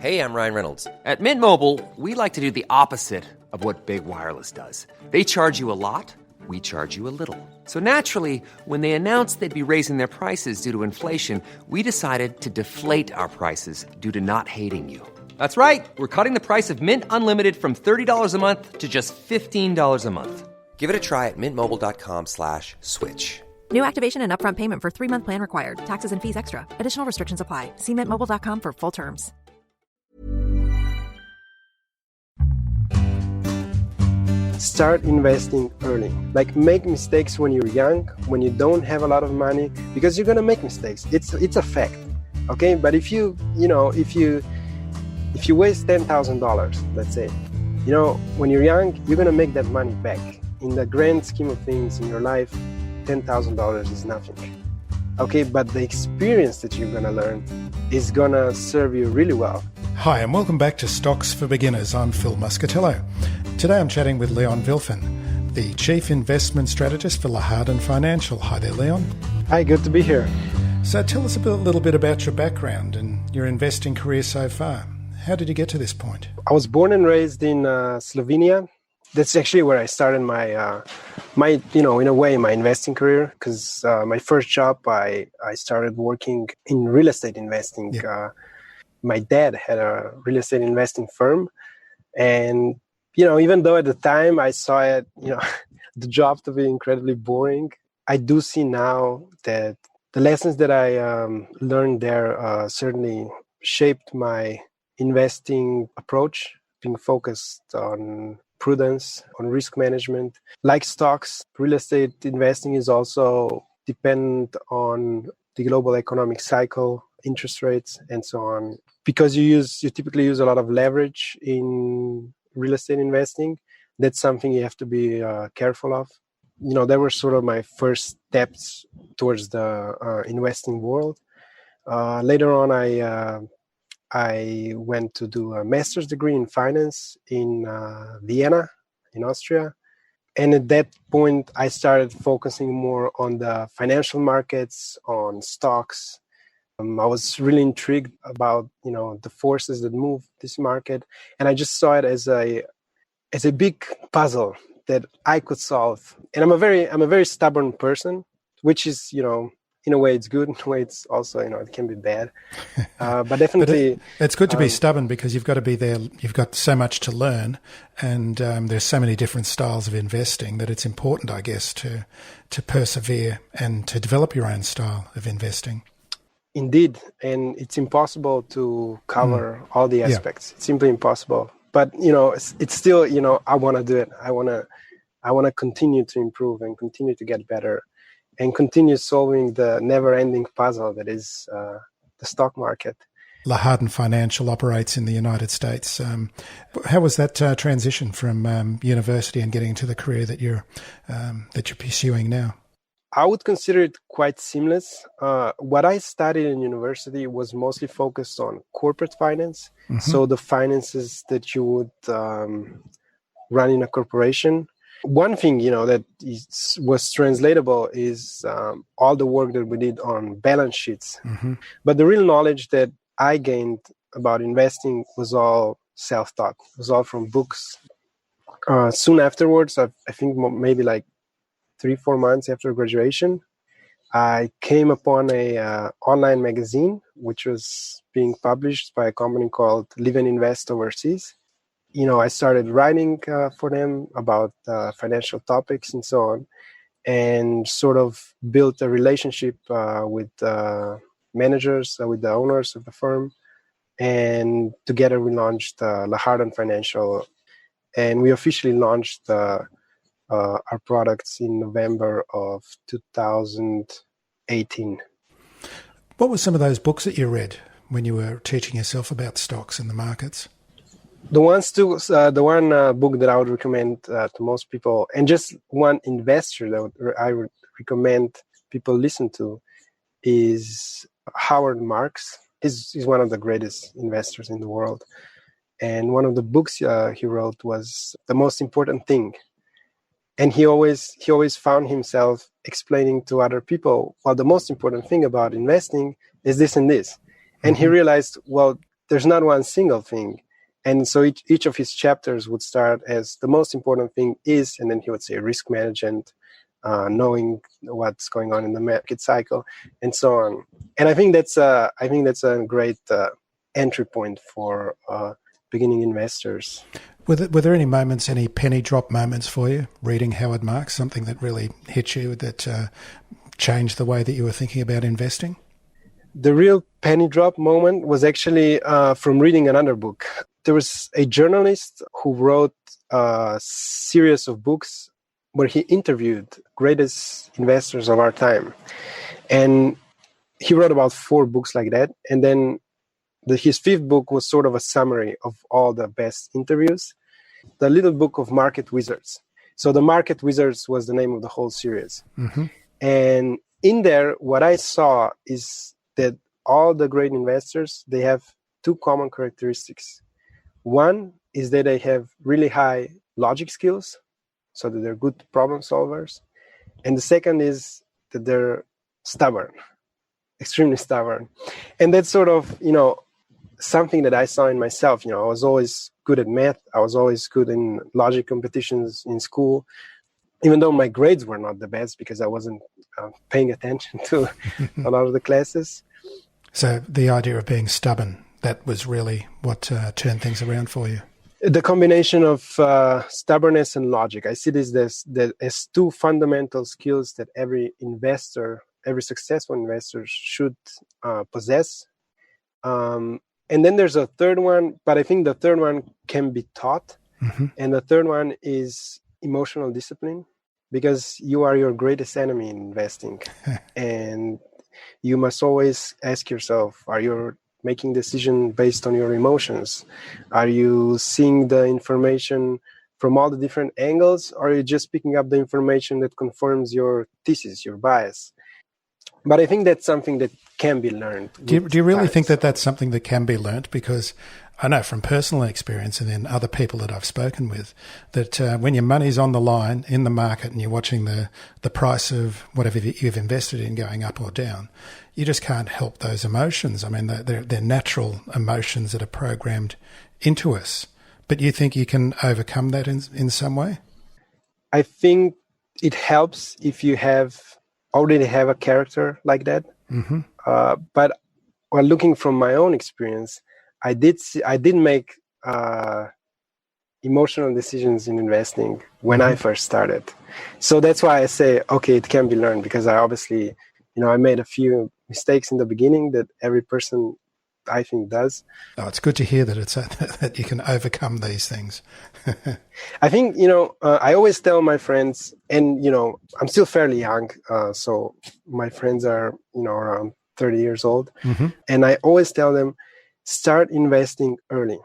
Hey, I'm Ryan Reynolds. At Mint Mobile, we like to do the opposite of what Big Wireless does. They charge you a lot, we charge you a little. So naturally, when they announced they'd be raising their prices due to inflation, we decided to deflate our prices due to not hating you. That's right. We're cutting the price of Mint Unlimited from $30 a month to just $15 a month. Give it a try at mintmobile.com/switch. New activation and upfront payment for 3-month plan required. Taxes and fees extra. Additional restrictions apply. See mintmobile.com for full terms. Start investing early. Like, make mistakes when you're young, when you don't have a lot of money, because you're gonna make mistakes. It's a fact, okay? But if you waste $10,000, let's say, when you're young, you're gonna make that money back. In the grand scheme of things in your life, $10,000 is nothing, okay? But the experience that you're gonna learn is gonna serve you really well. Hi, and welcome back to Stocks for Beginners. I'm Phil Muscatello. Today I'm chatting with Leon Wilfan, the Chief Investment Strategist for Lahardan Financial. Hi there, Leon. Hi, good to be here. So tell us a little bit about your background and your investing career so far. How did you get to this point? I was born and raised in Slovenia. That's actually where I started my investing career, because my first job, I started working in real estate investing. Yeah. My dad had a real estate investing firm, and even though at the time I saw it, the job to be incredibly boring, I do see now that the lessons that I learned there certainly shaped my investing approach, being focused on prudence, on risk management. Like stocks, real estate investing is also dependent on the global economic cycle, interest rates, and so on. Because you typically use a lot of leverage in real estate investing, that's something you have to be careful of. That were sort of my first steps towards the investing world. Later on, I went to do a master's degree in finance in Vienna, in Austria. And at that point, I started focusing more on the financial markets, on stocks. I was really intrigued about, the forces that move this market. And I just saw it as a big puzzle that I could solve. And I'm a very stubborn person, which is, in a way it's good, in a way it's also, it can be bad. But definitely... it's good to be stubborn, because you've got to be there. You've got so much to learn, and there's so many different styles of investing that it's important, I guess, to persevere and to develop your own style of investing. Indeed. And it's impossible to cover all the aspects. Yeah. It's simply impossible. But, it's still, I want to do it. I want to continue to improve and continue to get better, and continue solving the never-ending puzzle that is the stock market. Lahardan Financial operates in the United States. How was that transition from university and getting into the career that you're pursuing now? I would consider it quite seamless. What I studied in university was mostly focused on corporate finance. Mm-hmm. So the finances that you would run in a corporation. One thing, that was translatable is all the work that we did on balance sheets. Mm-hmm. But the real knowledge that I gained about investing was all self-taught. It was all from books. Soon afterwards, I think maybe like 3-4 months after graduation, I came upon a online magazine which was being published by a company called Live and Invest Overseas. I started writing for them about financial topics and so on, and sort of built a relationship with managers, with the owners of the firm. And together we launched Lahardan Financial, and we officially launched our products in November of 2018. What were some of those books that you read when you were teaching yourself about stocks and the markets? The one book that I would recommend to most people, and just one investor that I would recommend people listen to, is Howard Marks. He's one of the greatest investors in the world. And one of the books he wrote was The Most Important Thing. And he always found himself explaining to other people, well, the most important thing about investing is this and this. And he realized, well, there's not one single thing. And so each of his chapters would start as the most important thing is, and then he would say risk management, knowing what's going on in the market cycle, and so on. And I think that's a great entry point for beginning investors. Were there any moments, any penny drop moments for you reading Howard Marks, something that really hit you, that changed the way that you were thinking about investing? The real penny drop moment was actually from reading another book. There was a journalist who wrote a series of books where he interviewed greatest investors of our time. And he wrote about 4 books like that. And then his 5th book was sort of a summary of all the best interviews. The little book of Market Wizards. So the Market Wizards was the name of the whole series. Mm-hmm. And in there, what I saw is that all the great investors, they have 2 common characteristics. One is that they have really high logic skills, so that they're good problem solvers. And the second is that they're stubborn, extremely stubborn. And that's sort of, something that I saw in myself. I was always good at math. I was always good in logic competitions in school, even though my grades were not the best because I wasn't paying attention to a lot of the classes. So the idea of being stubborn, that was really what turned things around for you. The combination of stubbornness and logic. I see this as 2 fundamental skills that every successful investor should possess. And then there's a third one, but I think the third one can be taught. Mm-hmm. And the third one is emotional discipline, because you are your greatest enemy in investing. And you must always ask yourself, are you making decision based on your emotions? Are you seeing the information from all the different angles, or are you just picking up the information that confirms your thesis, your bias? But I think that's something that can be learned. Do you really think that that's something that can be learned? Because I know from personal experience and then other people that I've spoken with that when your money's on the line in the market and you're watching the price of whatever you've invested in going up or down, you just can't help those emotions. I mean, they're natural emotions that are programmed into us. But you think you can overcome that in some way? I think it helps if you already have a character like that. Mm-hmm. But while looking from my own experience, I did make emotional decisions in investing when I first started. So that's why I say, okay, it can be learned, because I obviously, I made a few mistakes in the beginning that every person, I think, does. Oh, it's good to hear that that you can overcome these things. I think, I always tell my friends, and, I'm still fairly young, so my friends are, around 30 years old. Mm-hmm. And I always tell them, start investing early.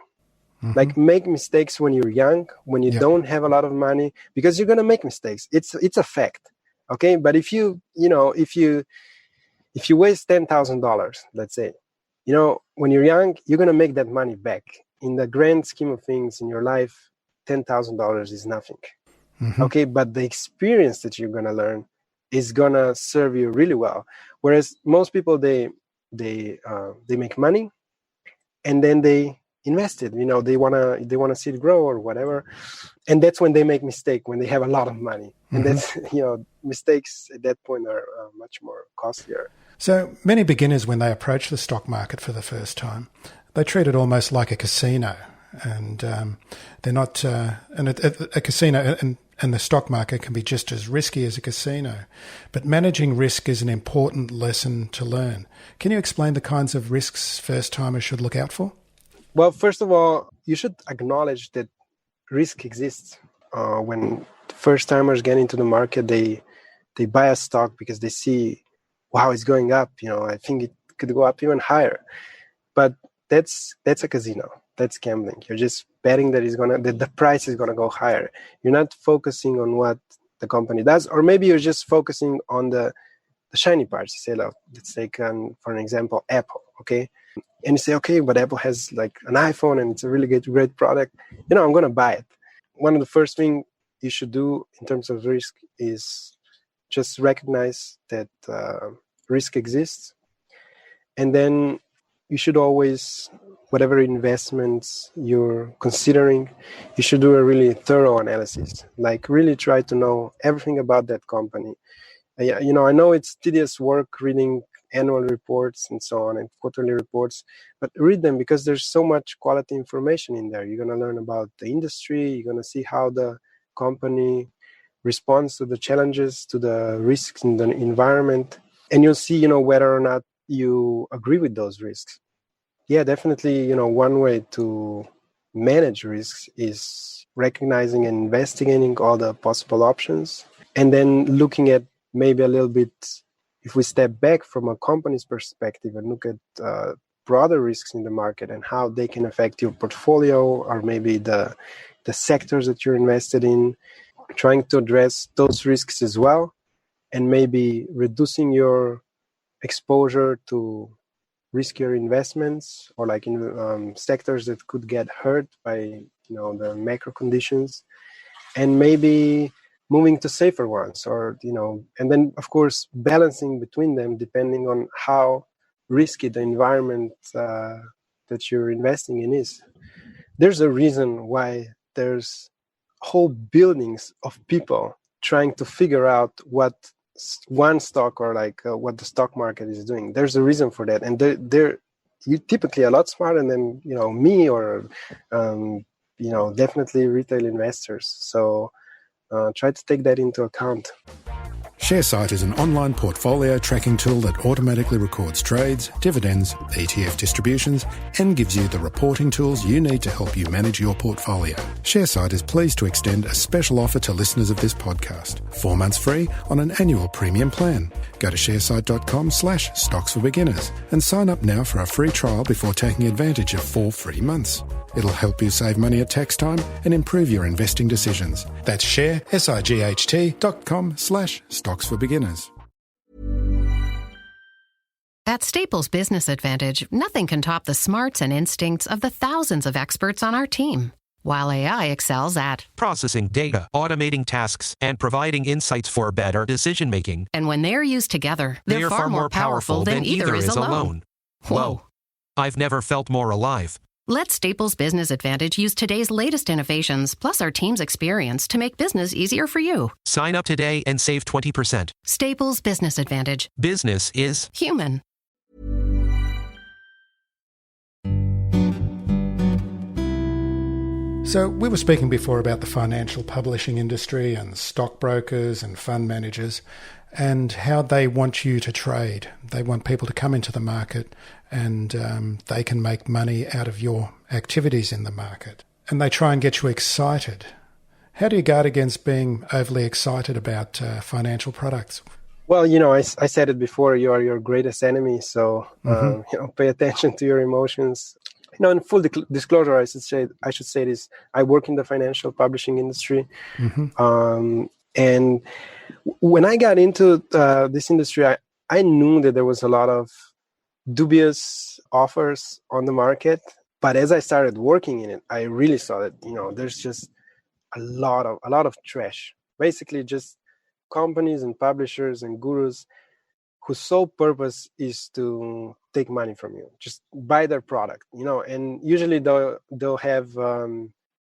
Mm-hmm. Like, make mistakes when you're young, when you don't have a lot of money, because you're going to make mistakes. It's a fact. Okay. But if you waste $10,000, let's say, when you're young, you're going to make that money back. In the grand scheme of things in your life, $10,000 is nothing. Mm-hmm. Okay. But the experience that you're going to learn is going to serve you really well. Whereas most people, they make money and then they invest it. They want to see it grow or whatever. And that's when they make mistake, when they have a lot of money. And mm-hmm. that's, mistakes at that point are much more costlier. So many beginners, when they approach the stock market for the first time, they treat it almost like a casino. And they're not, and a casino and the stock market can be just as risky as a casino. But managing risk is an important lesson to learn. Can you explain the kinds of risks first-timers should look out for? Well, first of all, you should acknowledge that risk exists. When first-timers get into the market, they buy a stock because they see, wow, it's going up. I think it could go up even higher. But that's a casino. That's gambling. You're just betting that the price is gonna go higher. You're not focusing on what the company does, or maybe you're just focusing on the shiny parts. You say, let's take for an example, Apple. Okay, and you say, okay, but Apple has like an iPhone and it's a really great product. I'm gonna buy it. One of the first things you should do in terms of risk is just recognize that risk exists, and then you should always whatever investments you're considering, you should do a really thorough analysis. Like really try to know everything about that company. I know it's tedious work reading annual reports and so on and quarterly reports, but read them because there's so much quality information in there. You're going to learn about the industry. You're going to see how the company responds to the challenges, to the risks in the environment. And you'll see, whether or not you agree with those risks. Yeah, definitely, one way to manage risks is recognizing and investigating all the possible options, and then looking at maybe a little bit, if we step back from a company's perspective and look at broader risks in the market and how they can affect your portfolio or maybe the sectors that you're invested in, trying to address those risks as well, and maybe reducing your exposure to riskier investments or like in sectors that could get hurt by the macro conditions, and maybe moving to safer ones, or and then of course balancing between them depending on how risky the environment that you're investing in is. There's a reason why there's whole buildings of people trying to figure out what one stock or what the stock market is doing. There's a reason for that, and they're you typically a lot smarter than me or definitely retail investors. So try to take that into account. ShareSite is an online portfolio tracking tool that automatically records trades, dividends, ETF distributions, and gives you the reporting tools you need to help you manage your portfolio. ShareSite is pleased to extend a special offer to listeners of this podcast. 4 months free on an annual premium plan. Go to sharesite.com/stocks for beginners and sign up now for a free trial before taking advantage of 4 free months. It'll help you save money at tax time and improve your investing decisions. That's SIGHT.com/stocks for beginners. At Staples Business Advantage, nothing can top the smarts and instincts of the thousands of experts on our team. While AI excels at processing data, automating tasks, and providing insights for better decision-making. And when they're used together, they're far more powerful than either is alone. Whoa. I've never felt more alive. Let Staples Business Advantage use today's latest innovations, plus our team's experience, to make business easier for you. Sign up today and save 20%. Staples Business Advantage. Business is human. So we were speaking before about the financial publishing industry and stockbrokers and fund managers and how they want you to trade. They want people to come into the market and they can make money out of your activities in the market. And they try and get you excited. How do you guard against being overly excited about financial products? Well, I said it before, you are your greatest enemy. So, pay attention to your emotions. In full disclosure, I should say this. I work in the financial publishing industry. And when I got into this industry, I knew that there was a lot of dubious offers on the market. But as I started working in it, I really saw that, there's just a lot of trash. Basically just companies and publishers and gurus whose sole purpose is to take money from you, just buy their product, and usually they'll have a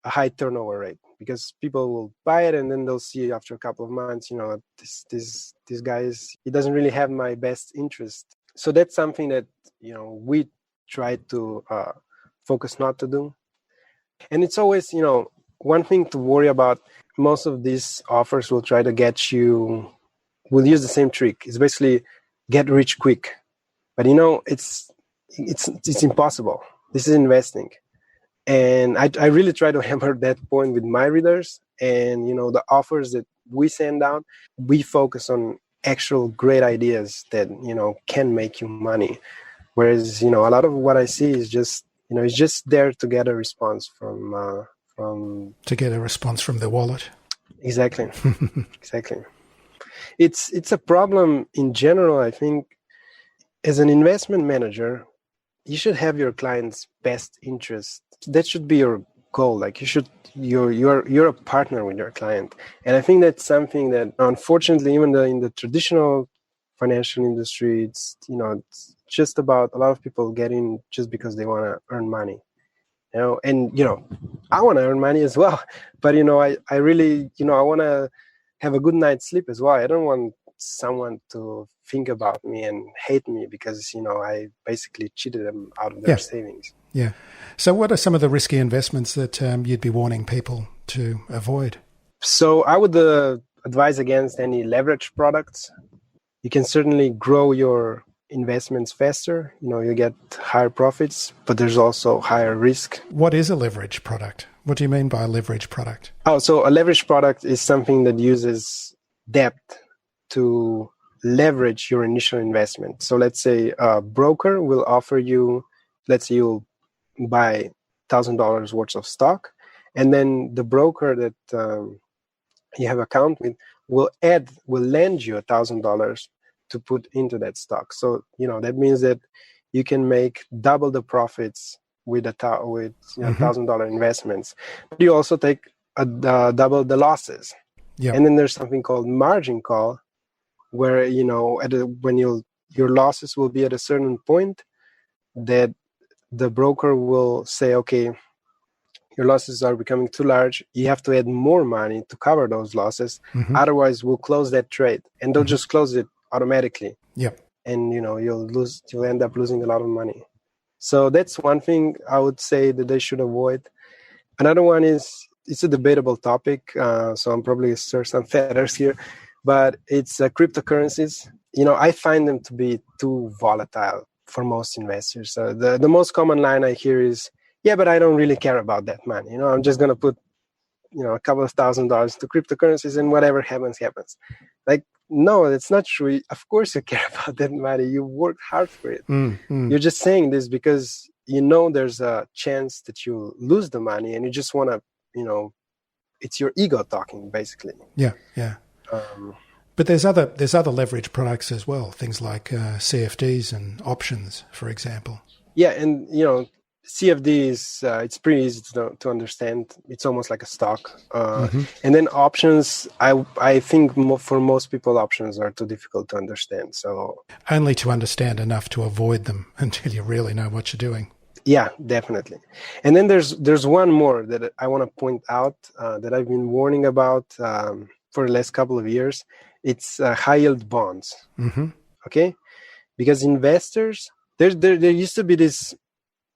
high turnover rate because people will buy it and then they'll see after a couple of months, this guy he doesn't really have my best interest. So that's something that, we try to focus not to do. And it's always, one thing to worry about. Most of these offers will try to get you, will use the same trick. It's basically get rich quick. But it's impossible. This is investing. And I really try to hammer that point with my readers. And, the offers that we send out, we focus on actual great ideas that, can make you money. Whereas, a lot of what I see is just, it's just there to get a response from to get a response from the wallet. Exactly. Exactly. It's a problem in general. I think as an investment manager, you should have your client's best interest. That should be your goal. Like you're a partner with your client. And I think that's something that unfortunately, even in the traditional financial industry, it's just about a lot of people get in just because they want to earn money. And I want to earn money as well, but I really I want to have a good night's sleep as well. I don't want someone to think about me and hate me because I basically cheated them out of their savings. Yeah. So what are some of the risky investments that you'd be warning people to avoid? So I would advise against any leverage products. You can certainly grow your investments faster. You get higher profits, but there's also higher risk. What is a leverage product? What do you mean by a leverage product? Oh, so a leverage product is something that uses debt to leverage your initial investment. So let's say a broker will offer you, let's say you'll buy $1,000 worth of stock, and then the broker that you have account with will lend you $1,000 to put into that stock. So that means that you can make double the profits with $1,000 investments, but you also take double the losses. Yep. And then there's something called margin call, where when your losses will be at a certain point, that the broker will say, okay, your losses are becoming too large. You have to add more money to cover those losses. Mm-hmm. Otherwise, we'll close that trade, and they'll just close it automatically. Yep. And you'll end up losing a lot of money. So that's one thing I would say that they should avoid. Another one is, it's a debatable topic, so I'm probably stir some feathers here, but it's cryptocurrencies. I find them to be too volatile for most investors. The most common line I hear is, yeah, but I don't really care about that money. I'm just going to put, a couple of $1,000s to cryptocurrencies, and whatever happens, happens. Like, no, that's not true. Of course you care about that money. You worked hard for it. You're just saying this because there's a chance that you lose the money, and you just want to, it's your ego talking, basically. Yeah. But there's other leverage products as well, things like CFDs and options, for example. Yeah, and CFDs, it's pretty easy to understand. It's almost like a stock. And then options, I think for most people, options are too difficult to understand. So only to understand enough to avoid them until you really know what you're doing. Yeah, definitely. And then there's one more that I want to point out that I've been warning about for the last couple of years. It's high yield bonds. Mm-hmm. Okay, because investors, there used to be this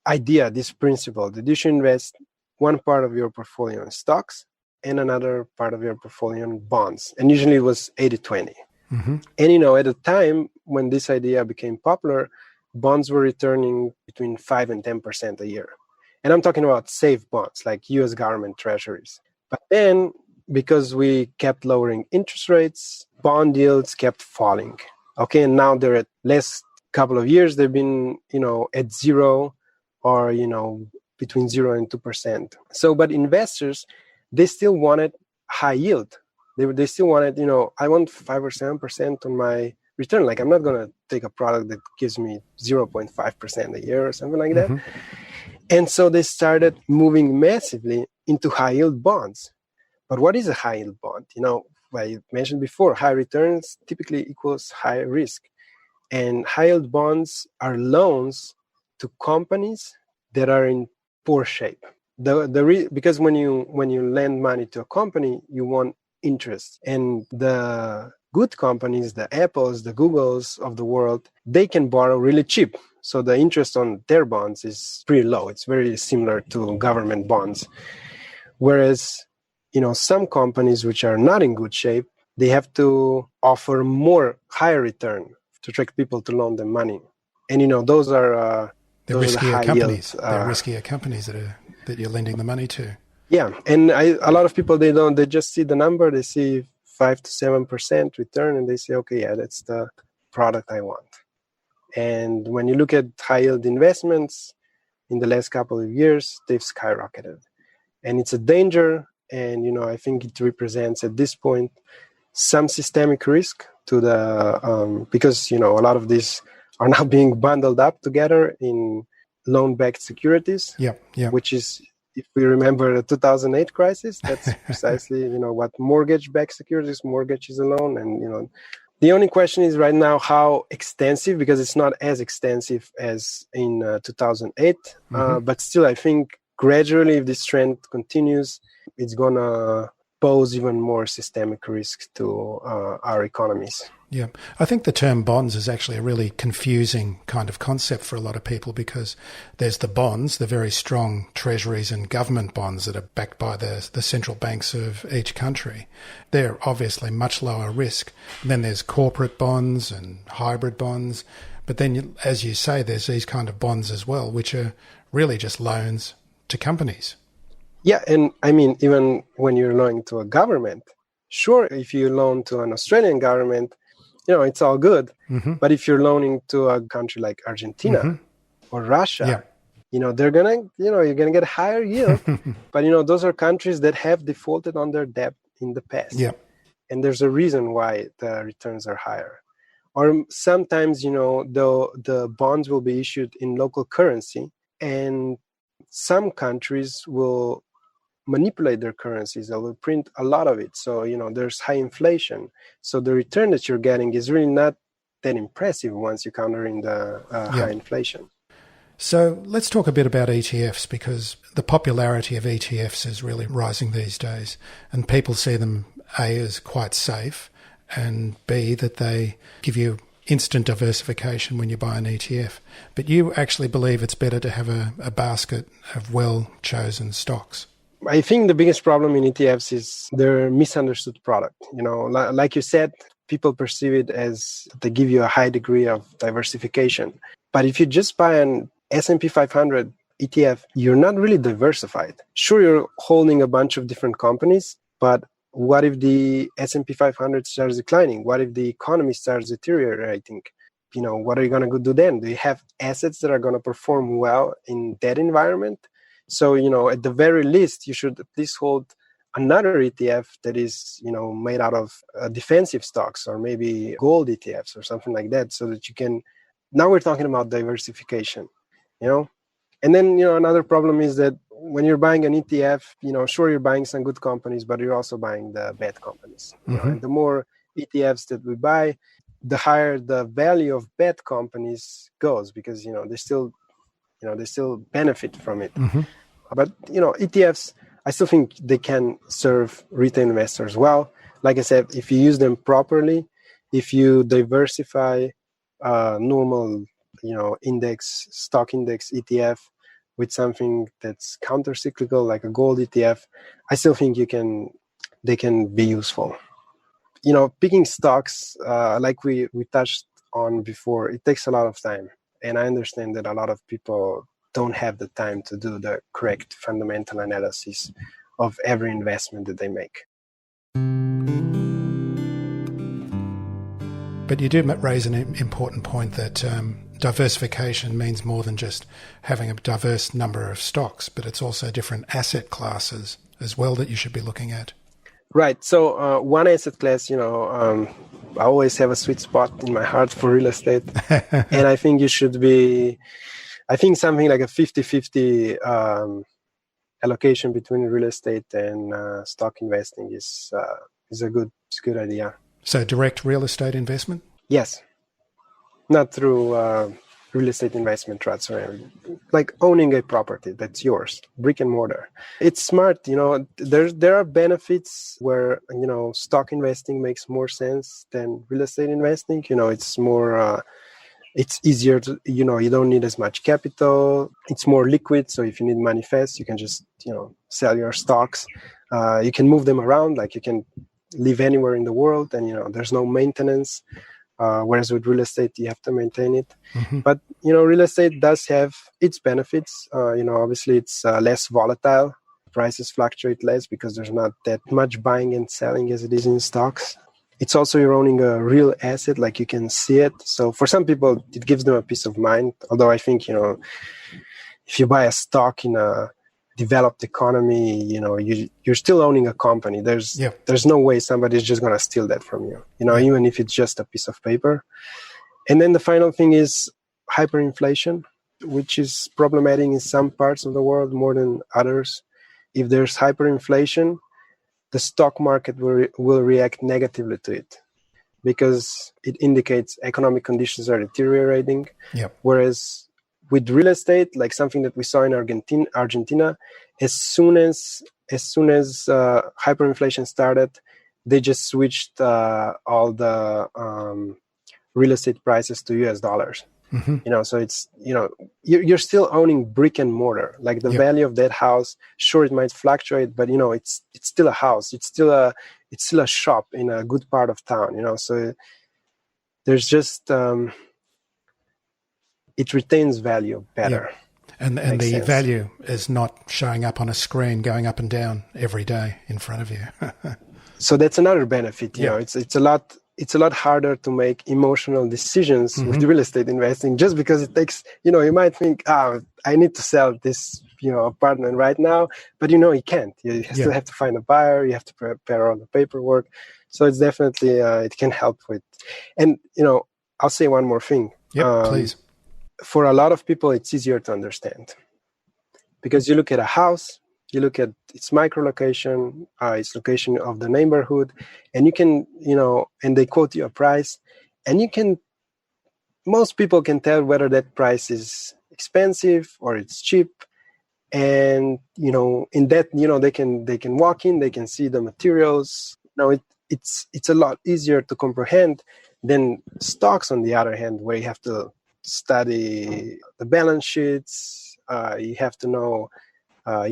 idea, this principle that you should invest one part of your portfolio in stocks and another part of your portfolio in bonds. And usually it was 80-20. Mm-hmm. And, at the time when this idea became popular, bonds were returning between 5 and 10% a year. And I'm talking about safe bonds like US government treasuries. But then, because we kept lowering interest rates, bond yields kept falling. Okay, and now they're at last couple of years, they've been, at zero or, between 0 and 2%. So, but investors, they still wanted high yield. They still wanted, I want 5 or 7% on my return. Like, I'm not going to take a product that gives me 0.5% a year or something like that. Mm-hmm. And so they started moving massively into high yield bonds. But what is a high yield bond? I mentioned before, high returns typically equals high risk. And high yield bonds are loans to companies that are in poor shape. Because when you lend money to a company, you want interest. And the good companies, the Apples, the Googles of the world, they can borrow really cheap. So the interest on their bonds is pretty low. It's very similar to government bonds. Whereas, some companies which are not in good shape, they have to offer higher return to attract people to loan them money. And, those are riskier companies. Yield, they're riskier companies that you're lending the money to. Yeah. And a lot of people, they just see the number, they see 5 to 7% return, and they say, okay, yeah, that's the product I want. And when you look at high yield investments in the last couple of years, they've skyrocketed. And it's a danger. And, I think it represents at this point some systemic risk to because, a lot of these are now being bundled up together in loan-backed securities, which is, if we remember the 2008 crisis, that's precisely, what mortgage-backed securities, mortgage is a loan, and, The only question is right now how extensive, because it's not as extensive as in 2008. But still, I think gradually, if this trend continues, it's going to pose even more systemic risk to our economies. Yeah, I think the term bonds is actually a really confusing kind of concept for a lot of people, because there's the bonds, the very strong treasuries and government bonds that are backed by the central banks of each country. They're obviously much lower risk. And then there's corporate bonds and hybrid bonds. But then, as you say, there's these kind of bonds as well, which are really just loans to companies. Yeah, and I mean, even when you're loaning to a government, sure, if you loan to an Australian government, it's all good. But if you're loaning to a country like Argentina or Russia, they're gonna, you're gonna get a higher yield. But those are countries that have defaulted on their debt in the past. Yeah. And there's a reason why the returns are higher. Or sometimes, the bonds will be issued in local currency, and some countries will manipulate their currencies. They will print a lot of it. So, there's high inflation. So the return that you're getting is really not that impressive once you counter in the high inflation. So let's talk a bit about ETFs, because the popularity of ETFs is really rising these days. And people see them, A, as quite safe, and B, that they give you instant diversification when you buy an ETF. But you actually believe it's better to have a basket of well-chosen stocks. I think the biggest problem in ETFs is their misunderstood product. Like you said, people perceive it as they give you a high degree of diversification. But if you just buy an S&P 500 ETF, you're not really diversified. Sure, you're holding a bunch of different companies, but what if the S&P 500 starts declining? What if the economy starts deteriorating? What are you going to do then? Do you have assets that are going to perform well in that environment? So, at the very least, you should at least hold another ETF that is, made out of defensive stocks, or maybe gold ETFs or something like that, so that you can, now we're talking about diversification, And then, another problem is that when you're buying an ETF, sure, you're buying some good companies, but you're also buying the bad companies. And the more ETFs that we buy, the higher the value of bad companies goes, because, they still benefit from it. But, ETFs, I still think they can serve retail investors well. Like I said, if you use them properly, if you diversify normal, stock index ETF with something that's counter-cyclical, like a gold ETF, I still think they can be useful. Picking stocks, like we touched on before, it takes a lot of time. And I understand that a lot of people don't have the time to do the correct fundamental analysis of every investment that they make. But you do raise an important point that diversification means more than just having a diverse number of stocks, but it's also different asset classes as well that you should be looking at. Right. So one asset class, I always have a sweet spot in my heart for real estate. And I think you should be, something like a 50-50 allocation between real estate and stock investing is a good idea. So direct real estate investment? Yes. Not through real estate investment trusts or anything. Like owning a property that's yours, brick and mortar. It's smart, there are benefits where, stock investing makes more sense than real estate investing. It's more, it's easier to, you don't need as much capital. It's more liquid. So if you need money fast, you can just, sell your stocks. You can move them around, like you can live anywhere in the world, and, there's no maintenance. Whereas with real estate, you have to maintain it. But, real estate does have its benefits. Obviously it's less volatile. Prices fluctuate less because there's not that much buying and selling as it is in stocks. It's also you're owning a real asset, like you can see it. So for some people, it gives them a peace of mind. Although I think, if you buy a stock in a developed economy, you're still owning a company. There's no way somebody's just going to steal that from you, even if it's just a piece of paper. And then the final thing is hyperinflation, which is problematic in some parts of the world more than others. If there's hyperinflation, the stock market will react negatively to it. because it indicates economic conditions are deteriorating. Yep. Whereas with real estate, like something that we saw in Argentina, as soon as hyperinflation started, they just switched all the real estate prices to US dollars. Mm-hmm. So it's, you're still owning brick and mortar. Like the value of that house, sure, it might fluctuate, but it's still a house. It's still a shop in a good part of town. So there's just it retains value better. And the sense. Value is not showing up on a screen, going up and down every day in front of you. So that's another benefit. It's a lot harder to make emotional decisions with real estate investing, just because it takes, you might think, I need to sell this, apartment right now, but you can't. You still have to find a buyer. You have to prepare all the paperwork. So it's definitely, it can help with, and, I'll say one more thing. Please. For a lot of people, it's easier to understand because you look at a house, you look at its micro location, its location of the neighborhood, and you can, and they quote you a price, and most people can tell whether that price is expensive or it's cheap. And, in that, they can walk in, they can see the materials. It's a lot easier to comprehend than stocks, on the other hand, where you have to study the balance sheets. You have to know a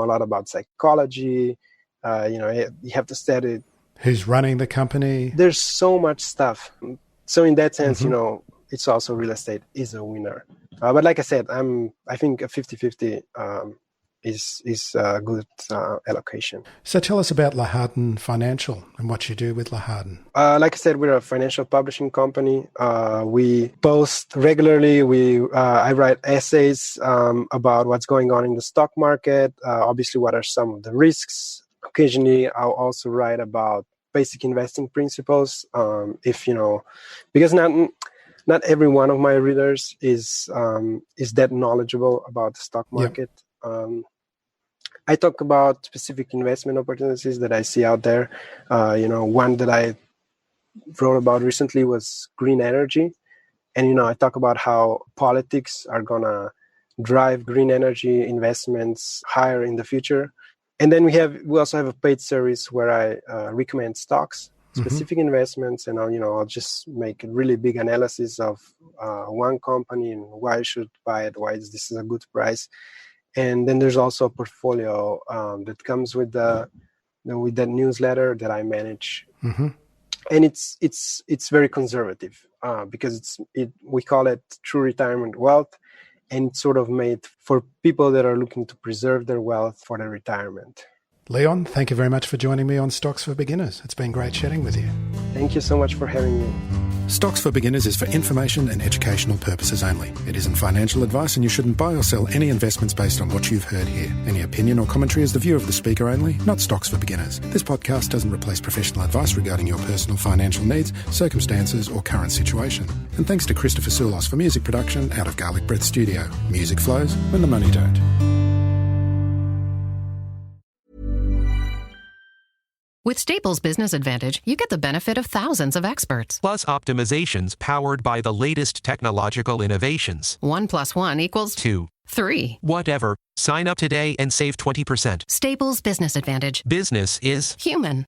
lot about psychology. You have to study who's running the company. There's so much stuff. So in that sense, it's also real estate is a winner. But like I said, I think a 50-50 is a good allocation. So tell us about Lahardan Financial and what you do with Lahardan. Like I said, we're a financial publishing company. We post regularly. I write essays about what's going on in the stock market. Obviously, what are some of the risks? Occasionally, I'll also write about basic investing principles. Because not every one of my readers is that knowledgeable about the stock market. I talk about specific investment opportunities that I see out there. One that I wrote about recently was green energy. And, I talk about how politics are going to drive green energy investments higher in the future. And then we also have a paid service where I recommend stocks, specific investments, and I'll just make a really big analysis of one company and why you should buy it, why this is a good price. And then there's also a portfolio that comes with that newsletter that I manage, and it's very conservative because we call it True Retirement Wealth, and it's sort of made for people that are looking to preserve their wealth for their retirement. Leon, thank you very much for joining me on Stocks for Beginners. It's been great chatting with you. Thank you so much for having me. Stocks for Beginners is for information and educational purposes only. It isn't financial advice, and you shouldn't buy or sell any investments based on what you've heard here. Any opinion or commentary is the view of the speaker only, not Stocks for Beginners. This podcast doesn't replace professional advice regarding your personal financial needs, circumstances, or current situation. And thanks to Christopher Soulos for music production out of Garlic Breath Studio. Music flows when the money don't. With Staples Business Advantage, you get the benefit of thousands of experts. Plus optimizations powered by the latest technological innovations. 1 + 1 = 2. 3. Whatever. Sign up today and save 20%. Staples Business Advantage. Business is human.